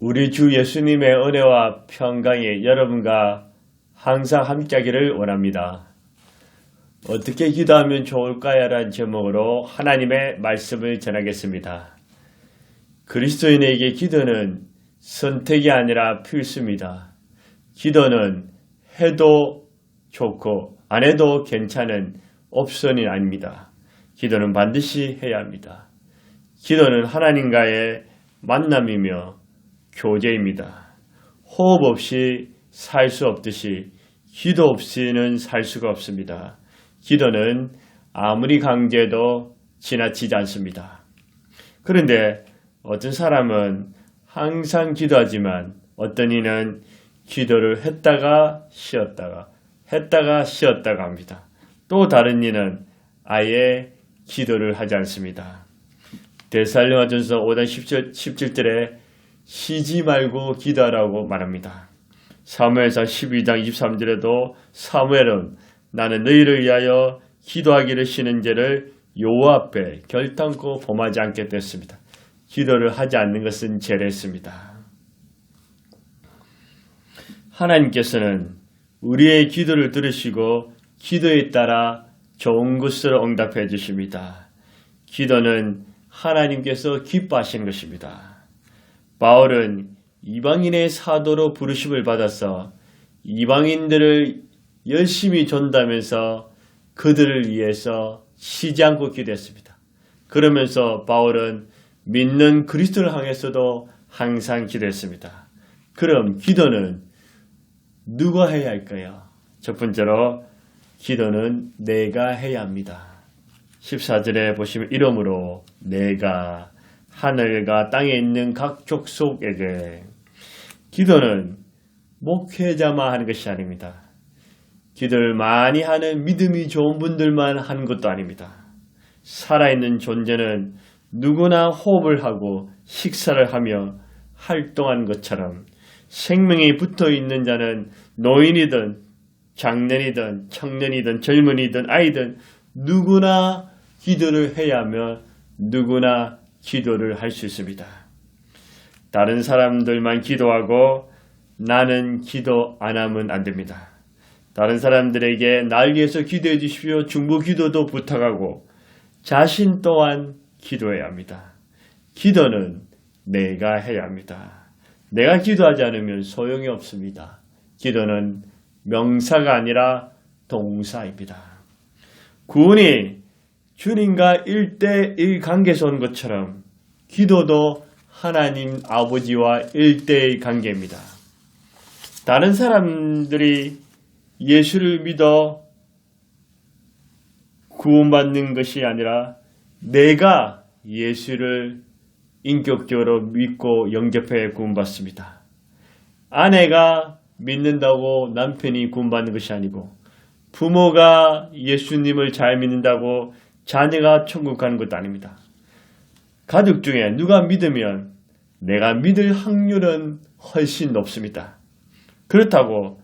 우리 주 예수님의 은혜와 평강이 여러분과 항상 함께하기를 원합니다. 어떻게 기도하면 좋을까요? 라는 제목으로 하나님의 말씀을 전하겠습니다. 그리스도인에게 기도는 선택이 아니라 필수입니다. 기도는 해도 좋고 안 해도 괜찮은 옵션이 아닙니다. 기도는 반드시 해야 합니다. 기도는 하나님과의 만남이며 교제입니다. 호흡 없이 살 수 없듯이 기도 없이는 살 수가 없습니다. 기도는 아무리 강조해도 지나치지 않습니다. 그런데 어떤 사람은 항상 기도하지만 어떤 이는 기도를 했다가 쉬었다가 합니다. 또 다른 이는 아예 기도를 하지 않습니다. 데살로니가전서 5장 17절에 쉬지 말고 기도하라고 말합니다. 사무엘상 12장 23절에도 사무엘은 나는 너희를 위하여 기도하기를 쉬는 죄를 여호와 앞에 결단코 범하지 않겠다 했습니다. 기도를 하지 않는 것은 죄랬습니다. 하나님께서는 우리의 기도를 들으시고 기도에 따라 좋은 것으로 응답해 주십니다. 기도는 하나님께서 기뻐하시는 것입니다. 바울은 이방인의 사도로 부르심을 받아서 이방인들을 열심히 전도하면서 그들을 위해서 쉬지 않고 기도했습니다. 그러면서 바울은 믿는 그리스도를 향해서도 항상 기도했습니다. 그럼 기도는 누가 해야 할까요? 첫 번째로 기도는 내가 해야 합니다. 14절에 보시면 이러므로 내가 하늘과 땅에 있는 각 족속에게 기도는 목회자만 하는 것이 아닙니다. 기도를 많이 하는 믿음이 좋은 분들만 하는 것도 아닙니다. 살아있는 존재는 누구나 호흡을 하고 식사를 하며 활동하는 것처럼 생명이 붙어있는 자는 노인이든 장년이든 청년이든 젊은이든 아이든 누구나 기도를 해야 하며 누구나 기도를 할 수 있습니다. 다른 사람들만 기도하고 나는 기도 안 하면 안 됩니다. 다른 사람들에게 날 위해서 기도해 주십시오. 중보 기도도 부탁하고 자신 또한 기도해야 합니다. 기도는 내가 해야 합니다. 내가 기도하지 않으면 소용이 없습니다. 기도는 명사가 아니라 동사입니다. 구원이 주님과 1대1 관계에서 온 것처럼 기도도 하나님 아버지와 1대1 관계입니다. 다른 사람들이 예수를 믿어 구원받는 것이 아니라 내가 예수를 인격적으로 믿고 영접해 구원받습니다. 아내가 믿는다고 남편이 구원받는 것이 아니고 부모가 예수님을 잘 믿는다고 자녀가 천국 가는 것도 아닙니다. 가족 중에 누가 믿으면 내가 믿을 확률은 훨씬 높습니다. 그렇다고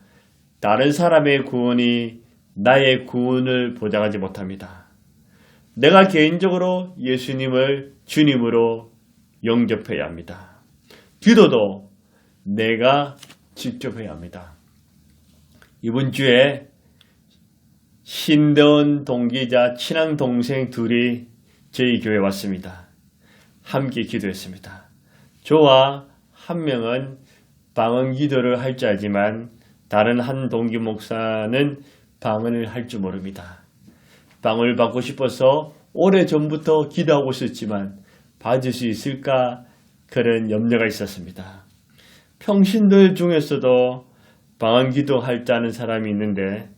다른 사람의 구원이 나의 구원을 보장하지 못합니다. 내가 개인적으로 예수님을 주님으로 영접해야 합니다. 기도도 내가 직접 해야 합니다. 이번 주에 신대원 동기자 친한 동생 둘이 저희 교회에 왔습니다. 함께 기도했습니다. 저와 한 명은 방언 기도를 할 줄 알지만 다른 한 동기 목사는 방언을 할 줄 모릅니다. 방언을 받고 싶어서 오래전부터 기도하고 있었지만 받을 수 있을까 그런 염려가 있었습니다. 평신들 중에서도 방언 기도할 줄 아는 사람이 있는데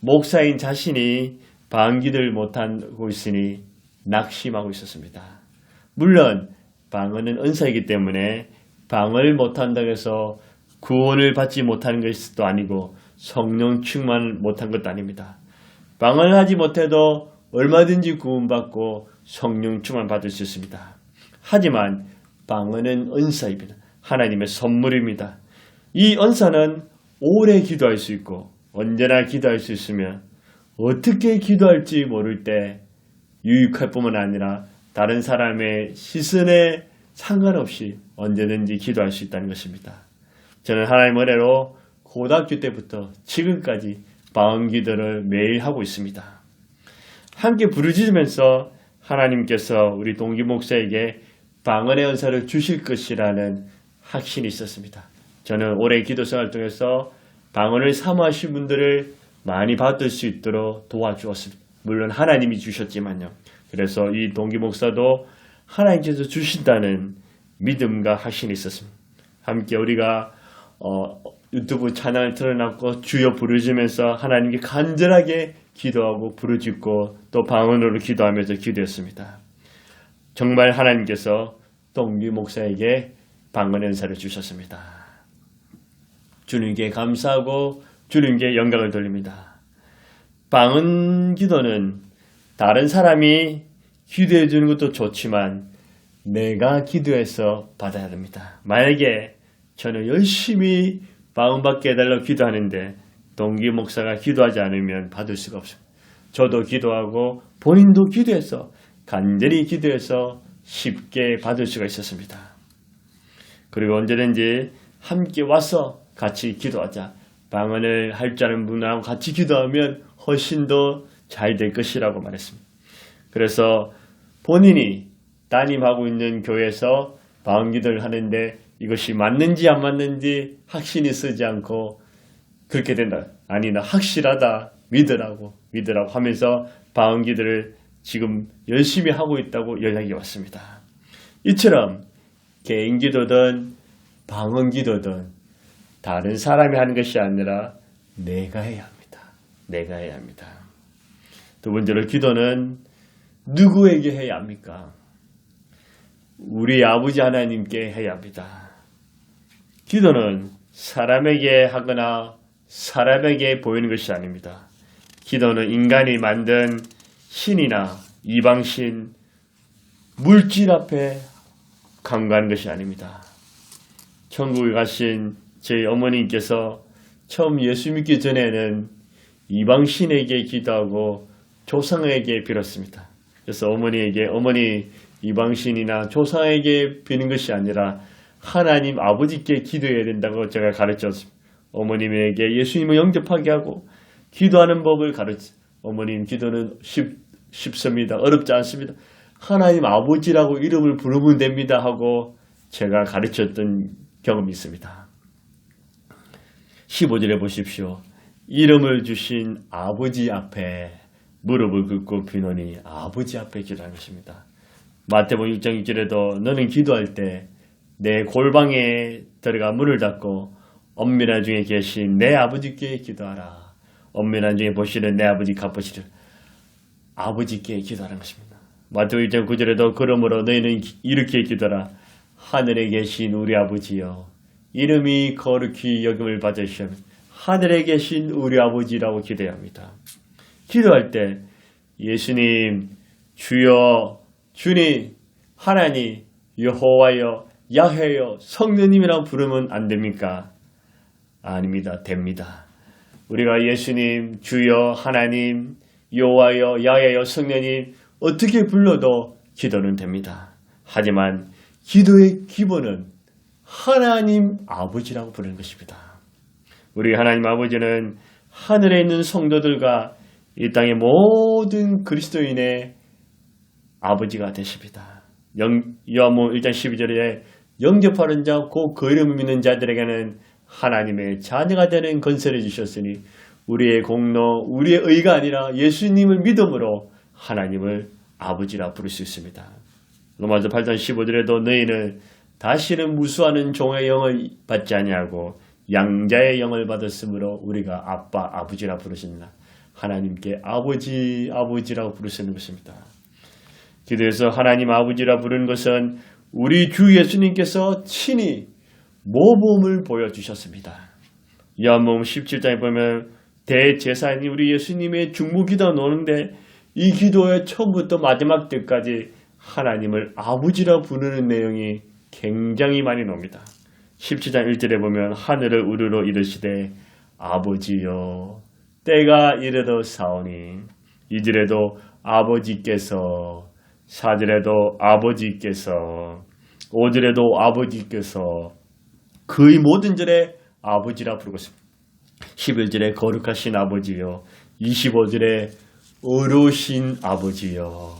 목사인 자신이 방언 기도를 못하고 있으니 낙심하고 있었습니다. 물론 방언은 은사이기 때문에 방언을 못한다고 해서 구원을 받지 못하는 것도 아니고 성령 충만을 못한 것도 아닙니다. 방언을 하지 못해도 얼마든지 구원받고 성령 충만 받을 수 있습니다. 하지만 방언은 은사입니다. 하나님의 선물입니다. 이 은사는 오래 기도할 수 있고 언제나 기도할 수 있으며 어떻게 기도할지 모를 때 유익할 뿐만 아니라 다른 사람의 시선에 상관없이 언제든지 기도할 수 있다는 것입니다. 저는 하나님 은혜로 고등학교 때부터 지금까지 방언 기도를 매일 하고 있습니다. 함께 부르짖으면서 하나님께서 우리 동기 목사에게 방언의 은사를 주실 것이라는 확신이 있었습니다. 저는 올해 기도생활을 통해서 방언을 사모하신 분들을 많이 받을 수 있도록 도와주었습니다. 물론 하나님이 주셨지만요. 그래서 이 동기 목사도 하나님께서 주신다는 믿음과 확신이 있었습니다. 함께 우리가 유튜브 찬양을 틀어놨고 주여 부르짖으면서 하나님께 간절하게 기도하고 부르짖고 또 방언으로 기도하면서 기도했습니다. 정말 하나님께서 동기 목사에게 방언의 은사를 주셨습니다. 주님께 감사하고 주님께 영광을 돌립니다. 방언 기도는 다른 사람이 기도해 주는 것도 좋지만 내가 기도해서 받아야 됩니다. 만약에 저는 열심히 방언받게 해달라고 기도하는데 동기 목사가 기도하지 않으면 받을 수가 없습니다. 저도 기도하고 본인도 기도해서 간절히 기도해서 쉽게 받을 수가 있었습니다. 그리고 언제든지 함께 와서 같이 기도하자. 방언을 할 줄 아는 분하고 같이 기도하면 훨씬 더 잘 될 것이라고 말했습니다. 그래서 본인이 담임하고 있는 교회에서 방언 기도를 하는데 이것이 맞는지 안 맞는지 확신이 쓰지 않고 그렇게 된다. 아니다. 확실하다. 믿으라고 하면서 방언 기도를 지금 열심히 하고 있다고 연락이 왔습니다. 이처럼 개인 기도든 방언 기도든 다른 사람이 하는 것이 아니라 내가 해야 합니다. 내가 해야 합니다. 두 번째로 기도는 누구에게 해야 합니까? 우리 아버지 하나님께 해야 합니다. 기도는 사람에게 하거나 사람에게 보이는 것이 아닙니다. 기도는 인간이 만든 신이나 이방신, 물질 앞에 간구하는 것이 아닙니다. 천국에 가신 저희 어머니께서 처음 예수 믿기 전에는 이방신에게 기도하고 조상에게 빌었습니다. 그래서 어머니 이방신이나 조상에게 비는 것이 아니라 하나님 아버지께 기도해야 된다고 제가 가르쳤습니다. 어머님에게 예수님을 영접하게 하고 기도하는 법을 어머님 기도는 쉽습니다. 어렵지 않습니다. 하나님 아버지라고 이름을 부르면 됩니다 하고 제가 가르쳤던 경험이 있습니다. 15절에 보십시오. 이름을 주신 아버지 앞에 무릎을 꿇고 비노니 아버지 앞에 기도하는 것입니다. 마태복음 6장 6절에도 너는 기도할 때 내 골방에 들어가 문을 닫고 엄밀한 중에 계신 내 아버지께 기도하라. 엄밀한 중에 보시는 내 아버지 갚으시리라. 아버지께 기도하는 것입니다. 마태복음 6장 9절에도 그러므로 너희는 이렇게 기도하라. 하늘에 계신 우리 아버지여 이름이 거룩히 여김을 받으시오. 하늘에 계신 우리 아버지라고 기도해야 합니다. 기도할 때 예수님, 주여, 주님, 하나님, 여호와여, 야훼여, 성령님이라고 부르면 안 됩니까? 아닙니다. 됩니다. 우리가 예수님, 주여, 하나님, 여호와여, 야훼여, 성령님 어떻게 불러도 기도는 됩니다. 하지만 기도의 기본은 하나님 아버지라고 부르는 것입니다. 우리 하나님 아버지는 하늘에 있는 성도들과 이 땅의 모든 그리스도인의 아버지가 되십니다. 요한복음 1장 12절에 영접하는 자 곧 그 이름을 믿는 자들에게는 하나님의 자녀가 되는 권세를 주셨으니 우리의 공로, 우리의 의가 아니라 예수님을 믿음으로 하나님을 아버지라 부를 수 있습니다. 로마서 8장 15절에도 너희는 다시는 무수하는 종의 영을 받지 아니하고 양자의 영을 받았으므로 우리가 아빠, 아버지라 부르신다. 하나님께 아버지, 아버지라고 부르시는 것입니다. 기도에서 하나님 아버지라 부르는 것은 우리 주 예수님께서 친히 모범을 보여주셨습니다. 요한복음 17장에 보면 대제사장이 우리 예수님의 중보기도 노는데 이 기도의 처음부터 마지막 때까지 하나님을 아버지라 부르는 내용이 굉장히 많이 나옵니다. 17장 1절에 보면 하늘을 우르르 이르시되 아버지여 때가 이르러 사오니 2절에도 아버지께서 4절에도 아버지께서 5절에도 아버지께서 그의 모든 절에 아버지라 부르고 있습니다. 11절에 거룩하신 아버지요, 25절에 어려우신 아버지요.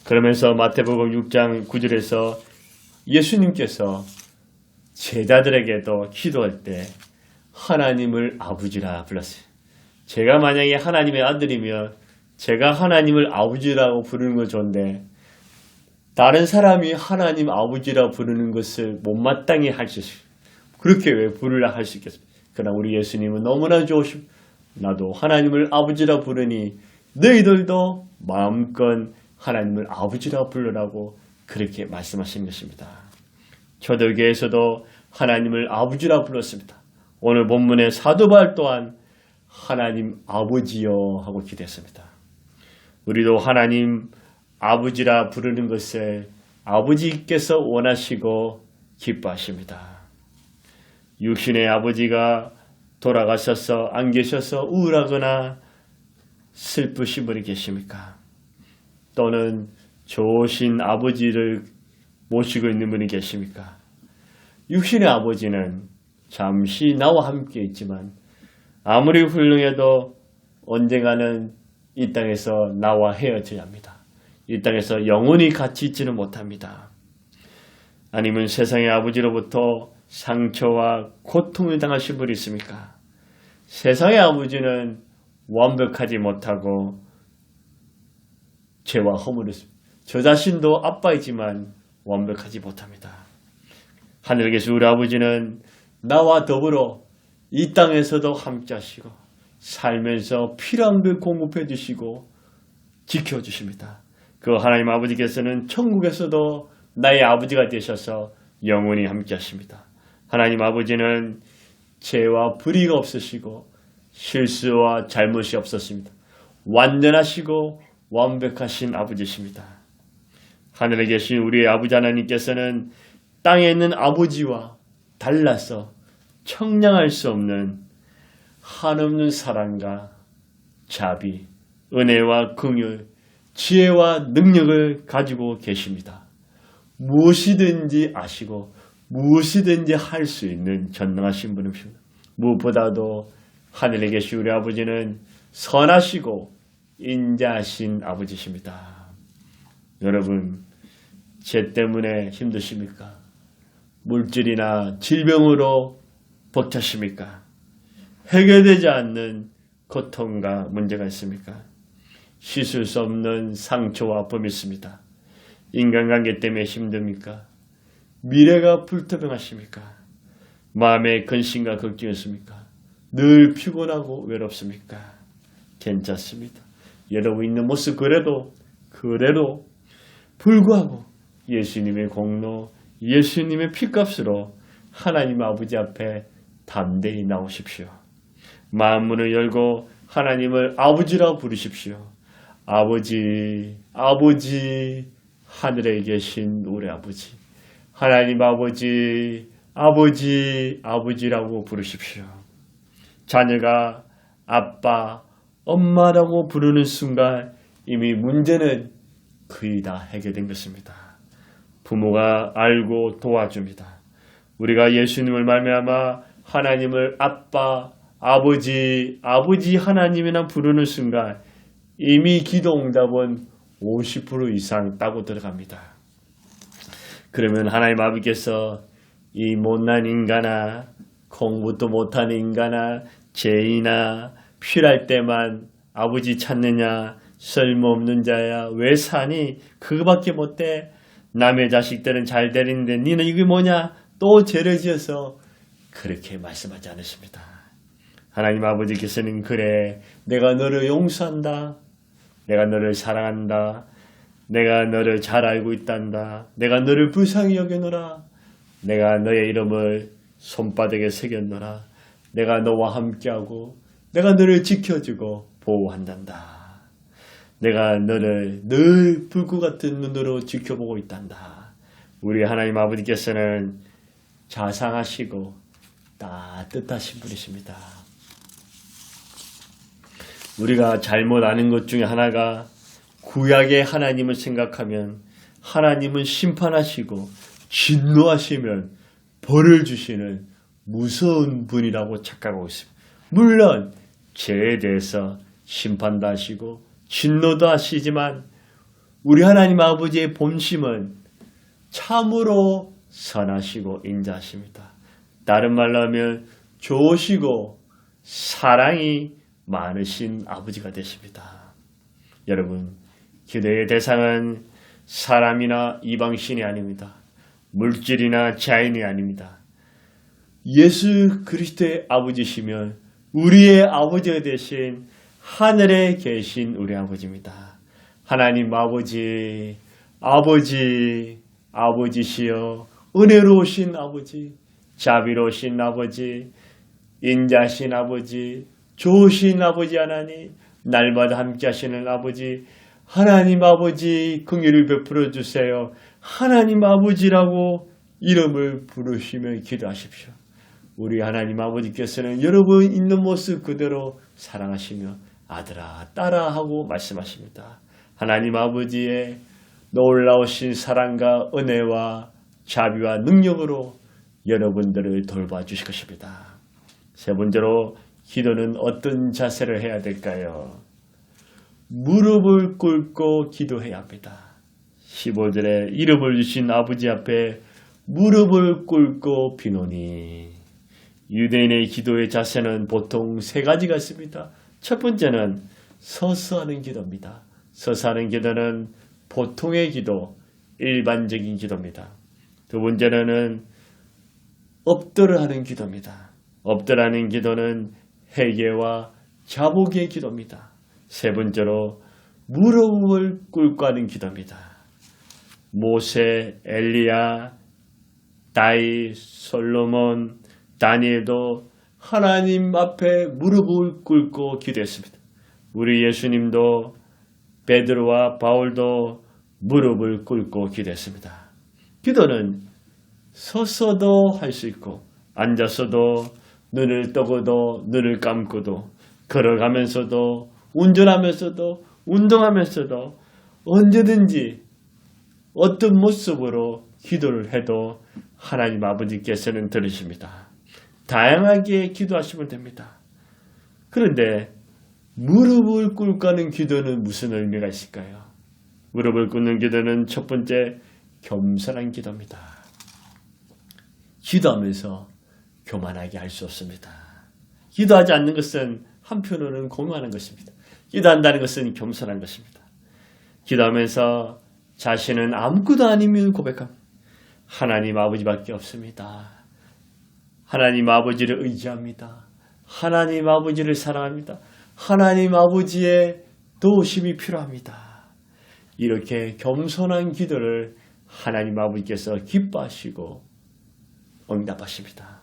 그러면서 마태복음 6장 9절에서 예수님께서 제자들에게도 기도할 때 하나님을 아버지라 불렀어요. 제가 만약에 하나님의 아들이면 제가 하나님을 아버지라고 부르는 건 좋은데 다른 사람이 하나님 아버지라 부르는 것을 못마땅히 할 수 있어요. 그렇게 왜 부르라 할 수 있겠습니까? 그러나 우리 예수님은 너무나 좋으시고 나도 하나님을 아버지라 부르니 너희들도 마음껏 하나님을 아버지라 부르라고 그렇게 말씀하신 것입니다. 초대교회에서도 하나님을 아버지라 불렀습니다. 오늘 본문의 사도 바울 또한 하나님 아버지여 하고 기도했습니다. 우리도 하나님 아버지라 부르는 것을 아버지께서 원하시고 기뻐하십니다. 육신의 아버지가 돌아가셔서 안 계셔서 우울하거나 슬프신 분이 계십니까? 또는 좋으신 아버지를 모시고 있는 분이 계십니까? 육신의 아버지는 잠시 나와 함께 있지만 아무리 훌륭해도 언젠가는 이 땅에서 나와 헤어져야 합니다. 이 땅에서 영원히 같이 있지는 못합니다. 아니면 세상의 아버지로부터 상처와 고통을 당하신 분이 있습니까? 세상의 아버지는 완벽하지 못하고 죄와 허물을 했습니다. 저 자신도 아빠이지만 완벽하지 못합니다. 하늘에 계신 우리 아버지는 나와 더불어 이 땅에서도 함께 하시고 살면서 필요한 걸 공급해 주시고 지켜주십니다. 그 하나님 아버지께서는 천국에서도 나의 아버지가 되셔서 영원히 함께 하십니다. 하나님 아버지는 죄와 불의가 없으시고 실수와 잘못이 없었습니다. 완전하시고 완벽하신 아버지십니다. 하늘에 계신 우리의 아버지 하나님께서는 땅에 있는 아버지와 달라서 청량할 수 없는 한없는 사랑과 자비, 은혜와 긍휼, 지혜와 능력을 가지고 계십니다. 무엇이든지 아시고 무엇이든지 할 수 있는 전능하신 분이십니다. 무엇보다도 하늘에 계신 우리 아버지는 선하시고 인자하신 아버지십니다. 여러분, 죄 때문에 힘드십니까? 물질이나 질병으로 벅차십니까? 해결되지 않는 고통과 문제가 있습니까? 씻을 수 없는 상처와 아픔이 있습니다. 인간관계 때문에 힘듭니까? 미래가 불투명하십니까? 마음의 근심과 걱정이 있습니까? 늘 피곤하고 외롭습니까? 괜찮습니다. 여러분 있는 모습 그래도 불구하고 예수님의 공로, 예수님의 피값으로 하나님 아버지 앞에 담대히 나오십시오. 마음문을 열고 하나님을 아버지라고 부르십시오. 아버지, 아버지, 하늘에 계신 우리 아버지, 하나님 아버지, 아버지, 아버지라고 부르십시오. 자녀가 아빠, 엄마라고 부르는 순간 이미 문제는 거의 다 해결된 것입니다. 부모가 알고 도와줍니다. 우리가 예수님을 말미암아 하나님을 아빠, 아버지, 아버지 하나님이나 부르는 순간 이미 기도 응답은 50% 이상 따고 들어갑니다. 그러면 하나님 아버지께서 이 못난 인간아, 공부도 못하는 인간아, 죄인아, 필요할 때만 아버지 찾느냐, 쓸모없는 자야, 왜 사니? 그거밖에 못해. 남의 자식들은 잘 되는데 니는 이게 뭐냐? 또 죄를 지어서 그렇게 말씀하지 않으십니다. 하나님 아버지께서는 그래, 내가 너를 용서한다. 내가 너를 사랑한다. 내가 너를 잘 알고 있단다. 내가 너를 불쌍히 여겨노라. 내가 너의 이름을 손바닥에 새겼노라. 내가 너와 함께하고 내가 너를 지켜주고 보호한단다. 내가 너를 늘 불꽃 같은 눈으로 지켜보고 있단다. 우리 하나님 아버지께서는 자상하시고 따뜻하신 분이십니다. 우리가 잘못 아는 것 중에 하나가 구약의 하나님을 생각하면 하나님은 심판하시고 진노하시면 벌을 주시는 무서운 분이라고 착각하고 있습니다. 물론 죄에 대해서 심판도 하시고 진노도 하시지만 우리 하나님 아버지의 본심은 참으로 선하시고 인자하십니다. 다른 말로 하면 좋으시고 사랑이 많으신 아버지가 되십니다. 여러분, 기도의 대상은 사람이나 이방신이 아닙니다. 물질이나 자연이 아닙니다. 예수 그리스도의 아버지시면 우리의 아버지가 되신 하늘에 계신 우리 아버지입니다. 하나님 아버지, 아버지시여 은혜로우신 아버지, 자비로우신 아버지, 인자하신 아버지, 좋으신 아버지 하나님, 날마다 함께 하시는 아버지, 하나님 아버지 긍휼을 베풀어 주세요. 하나님 아버지라고 이름을 부르시며 기도하십시오. 우리 하나님 아버지께서는 여러분 있는 모습 그대로 사랑하시며 아들아 딸아 하고 말씀하십니다. 하나님 아버지의 놀라우신 사랑과 은혜와 자비와 능력으로 여러분들을 돌봐주실 것입니다. 세 번째로 기도는 어떤 자세를 해야 될까요? 무릎을 꿇고 기도해야 합니다. 15절에 이름을 주신 아버지 앞에 무릎을 꿇고 비노니. 유대인의 기도의 자세는 보통 세 가지가 있습니다. 첫 번째는 서서 하는 기도입니다. 서서 하는 기도는 보통의 기도, 일반적인 기도입니다. 두 번째는 엎드려 하는 기도입니다. 엎드려 하는 기도는 회개와 자복의 기도입니다. 세 번째로 무릎을 꿇고 하는 기도입니다. 모세, 엘리야, 다윗, 솔로몬, 다니엘도 하나님 앞에 무릎을 꿇고 기도했습니다. 우리 예수님도 베드로와 바울도 무릎을 꿇고 기도했습니다. 기도는 서서도 할 수 있고 앉아서도 눈을 뜨고도 눈을 감고도 걸어가면서도 운전하면서도 운동하면서도 언제든지 어떤 모습으로 기도를 해도 하나님 아버지께서는 들으십니다. 다양하게 기도하시면 됩니다. 그런데 무릎을 꿇고 하는 기도는 무슨 의미가 있을까요? 무릎을 꿇는 기도는 첫 번째 겸손한 기도입니다. 기도하면서 교만하게 할 수 없습니다. 기도하지 않는 것은 한편으로는 공허하는 것입니다. 기도한다는 것은 겸손한 것입니다. 기도하면서 자신은 아무것도 아님을 고백합니다. 하나님 아버지밖에 없습니다. 하나님 아버지를 의지합니다. 하나님 아버지를 사랑합니다. 하나님 아버지의 도우심이 필요합니다. 이렇게 겸손한 기도를 하나님 아버지께서 기뻐하시고 응답하십니다.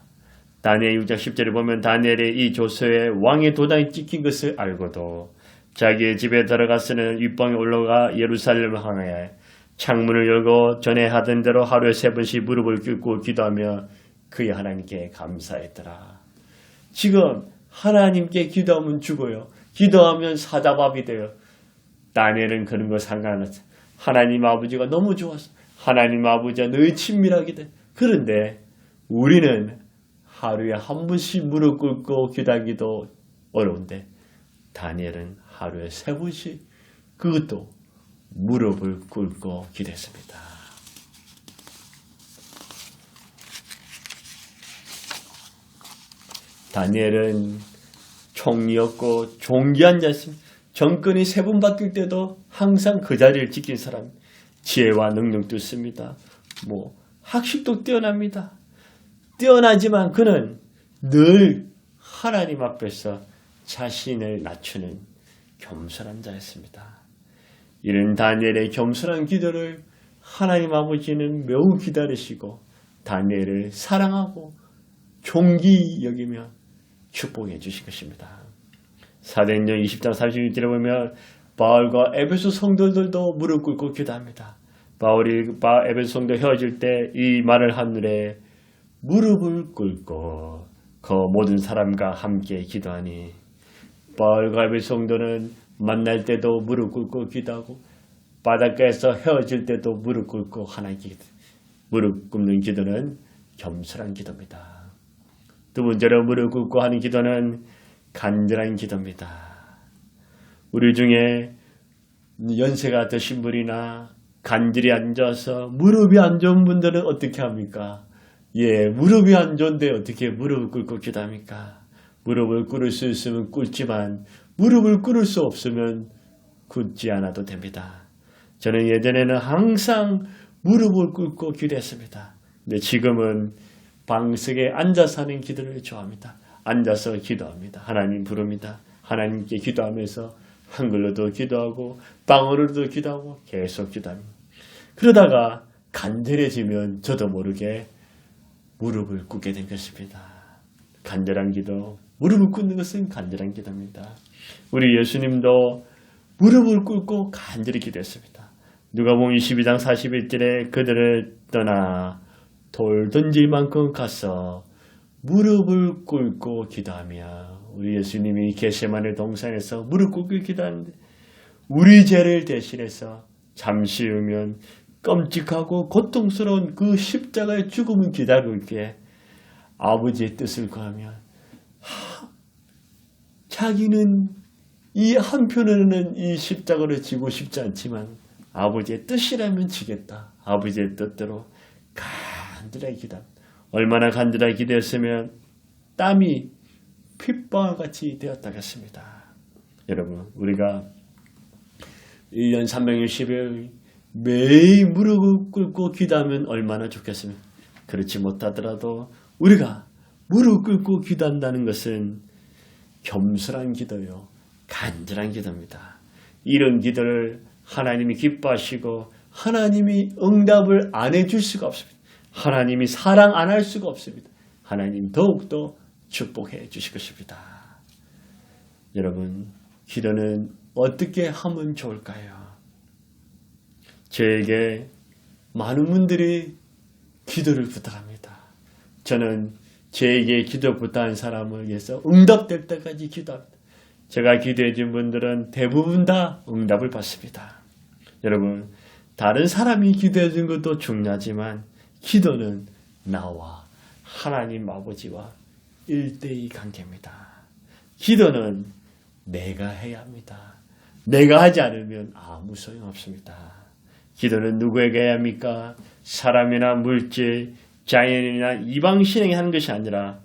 다니엘 6장 10절에 보면 다니엘이 이 조서에 왕의 도장이 찍힌 것을 알고도 자기의 집에 들어가서는 윗방에 올라가 예루살렘을 향해 창문을 열고 전에 하던 대로 하루에 3번씩 무릎을 꿇고 기도하며 그의 하나님께 감사했더라. 지금 하나님께 기도하면 죽어요. 기도하면 사자밥이 돼요. 다니엘은 그런 거 상관없어요. 하나님 아버지가 너무 좋았어. 하나님 아버지와 늘 친밀하게 돼. 그런데 우리는 하루에 한 번씩 무릎 꿇고 기도하기도 어려운데 다니엘은 하루에 3번씩 그것도 무릎을 꿇고 기도했습니다. 다니엘은 총리였고 존귀한 자였습니다. 정권이 3번 바뀔 때도 항상 그 자리를 지킨 사람. 지혜와 능력도 있습니다. 학식도 뛰어납니다. 뛰어나지만 그는 늘 하나님 앞에서 자신을 낮추는 겸손한 자였습니다. 이런 다니엘의 겸손한 기도를 하나님 아버지는 매우 기다리시고 다니엘을 사랑하고 존귀 여기며 축복해 주실 것입니다. 사도행전 20장 36절에 보면 바울과 에베소 성도들도 무릎 꿇고 기도합니다. 바울이 에베소 성도 헤어질 때 이 말을 하늘에 무릎을 꿇고 그 모든 사람과 함께 기도하니 바울과 에베소 성도는 만날 때도 무릎 꿇고 기도하고 바닷가에서 헤어질 때도 무릎 꿇고 하나님께 무릎 꿇는 기도는 겸손한 기도입니다. 두 번째로 무릎 꿇고 하는 기도는 간절한 기도입니다. 우리 중에 연세가 드신 분이나 간절히 앉아서 무릎이 안 좋은 분들은 어떻게 합니까? 무릎이 안 좋은데 어떻게 무릎을 꿇고 기도합니까? 무릎을 꿇을 수 있으면 꿇지만 무릎을 꿇을 수 없으면 꿇지 않아도 됩니다. 저는 예전에는 항상 무릎을 꿇고 기도했습니다. 근데 지금은 방석에 앉아서 하는 기도를 좋아합니다. 앉아서 기도합니다. 하나님 부릅니다. 하나님께 기도하면서 한글로도 기도하고 방언으로도 기도하고 계속 기도합니다. 그러다가 간절해지면 저도 모르게 무릎을 꿇게 된 것입니다. 간절한 기도, 무릎을 꿇는 것은 간절한 기도입니다. 우리 예수님도 무릎을 꿇고 간절히 기도했습니다. 누가복음 22장 41절에 그들을 떠나 돌 던질 만큼 가서 무릎을 꿇고 기도하며 우리 예수님이 겟세마네 동산에서 무릎 꿇고 기도하는데 우리 죄를 대신해서 잠시 후면 끔찍하고 고통스러운 그 십자가의 죽음을 기다리고 있기에 아버지의 뜻을 구하면 자기는 이 한편으로는 이 십자가를 지고 싶지 않지만 아버지의 뜻이라면 지겠다. 아버지의 뜻대로 간절하게 기도합니다. 얼마나 간절하게 기도했으면 땀이 핏방울 같이 되었다겠습니다. 여러분, 우리가 1년 360일 매일 무릎을 꿇고 기도하면 얼마나 좋겠습니까? 그렇지 못하더라도 우리가 무릎 꿇고 기도한다는 것은 겸손한 기도요, 간절한 기도입니다. 이런 기도를 하나님이 기뻐하시고 하나님이 응답을 안 해줄 수가 없습니다. 하나님이 사랑 안 할 수가 없습니다. 하나님 더욱더 축복해 주실 것입니다. 여러분, 기도는 어떻게 하면 좋을까요? 저에게 많은 분들이 기도를 부탁합니다. 저는 저에게 기도 부탁한 사람을 위해서 응답될 때까지 기도합니다. 제가 기도해 준 분들은 대부분 다 응답을 받습니다. 여러분, 다른 사람이 기도해 준 것도 중요하지만 기도는 나와 하나님 아버지와 1대2 관계입니다. 기도는 내가 해야 합니다. 내가 하지 않으면 아무 소용없습니다. 기도는 누구에게 해야 합니까? 사람이나 물질, 자연이나 이방신에게 하는 것이 아니라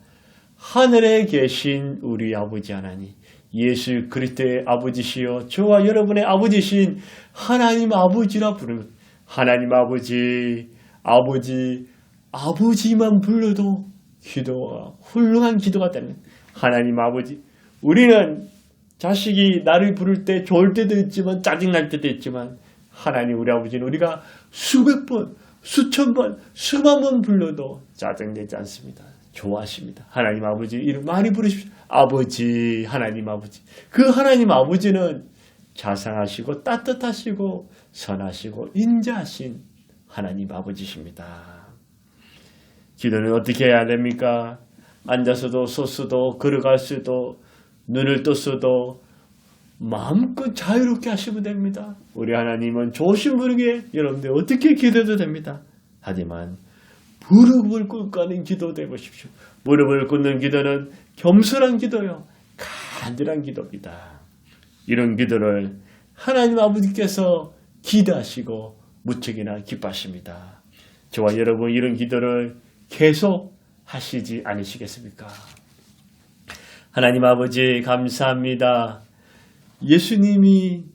하늘에 계신 우리 아버지 하나님, 예수 그리스도의 아버지시여 저와 여러분의 아버지신 하나님 아버지라 부르는 하나님 아버지만 불러도 기도가 훌륭한 기도가 되는 하나님 아버지. 우리는 자식이 나를 부를 때 좋을 때도 있지만 짜증날 때도 있지만 하나님 우리 아버지는 우리가 수백 번, 수천 번, 수만 번 불러도 짜증내지 않습니다. 좋아하십니다. 하나님 아버지 이름 많이 부르십시오. 아버지, 하나님 아버지. 그 하나님 아버지는 자상하시고 따뜻하시고 선하시고 인자하신 하나님 아버지십니다. 기도는 어떻게 해야 됩니까? 앉아서도 서서도 걸어갈 수도 눈을 떴어도 마음껏 자유롭게 하시면 됩니다. 우리 하나님은 좋으신 분에게 여러분들 어떻게 기도해도 됩니다. 하지만 무릎을 꿇고 하는 기도 되보십시오. 무릎을 꿇는 기도는 겸손한 기도요, 간절한 기도입니다. 이런 기도를 하나님 아버지께서 기도하시고 무척이나 기뻐하십니다. 저와 여러분 이런 기도를 계속 하시지 않으시겠습니까? 하나님 아버지 감사합니다. 예수님이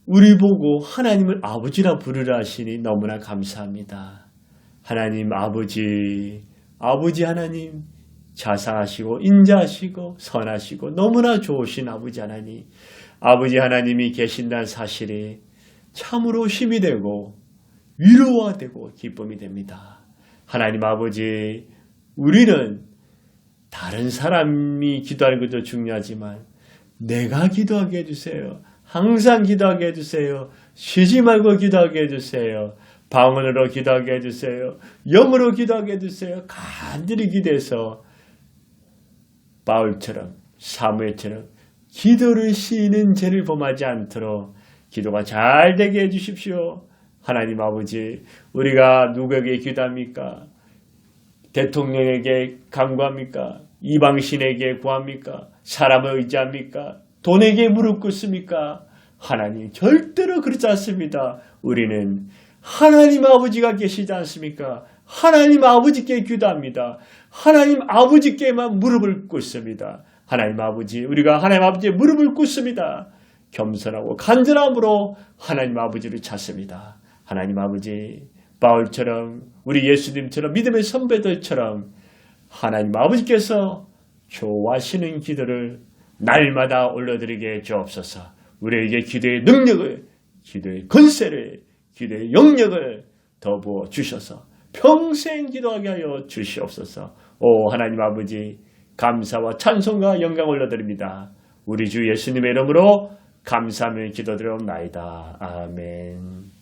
우리 보고 하나님을 아버지라 부르라 하시니 너무나 감사합니다. 하나님 아버지 하나님 자상하시고 인자하시고 선하시고 너무나 좋으신 아버지 하나님, 아버지 하나님이 계신다는 사실이 참으로 힘이 되고 위로가 되고 기쁨이 됩니다. 하나님 아버지, 우리는 다른 사람이 기도하는 것도 중요하지만 내가 기도하게 해주세요. 항상 기도하게 해주세요. 쉬지 말고 기도하게 해주세요. 방언으로 기도하게 해주세요. 영으로 기도하게 해주세요. 간절히 기도해서 바울처럼 사무엘처럼 기도를 쉬는 죄를 범하지 않도록 기도가 잘 되게 해주십시오. 하나님 아버지, 우리가 누구에게 기도합니까? 대통령에게 간구합니까? 이방신에게 구합니까? 사람을 의지합니까? 돈에게 무릎 꿇습니까? 하나님 절대로 그렇지 않습니다. 우리는 하나님 아버지가 계시지 않습니까? 하나님 아버지께 기도합니다. 하나님 아버지께만 무릎을 꿇습니다. 하나님 아버지, 우리가 하나님 아버지의 무릎을 꿇습니다. 겸손하고 간절함으로 하나님 아버지를 찾습니다. 하나님 아버지, 바울처럼 우리 예수님처럼 믿음의 선배들처럼 하나님 아버지께서 좋아하시는 기도를 날마다 올려드리게 주옵소서. 우리에게 기도의 능력을, 기도의 권세를, 기도의 영역을 더 부어 주셔서 평생 기도하게 하여 주시옵소서. 오 하나님 아버지, 감사와 찬송과 영광 올려드립니다. 우리 주 예수님의 이름으로 감사하며 기도드리옵나이다. 아멘.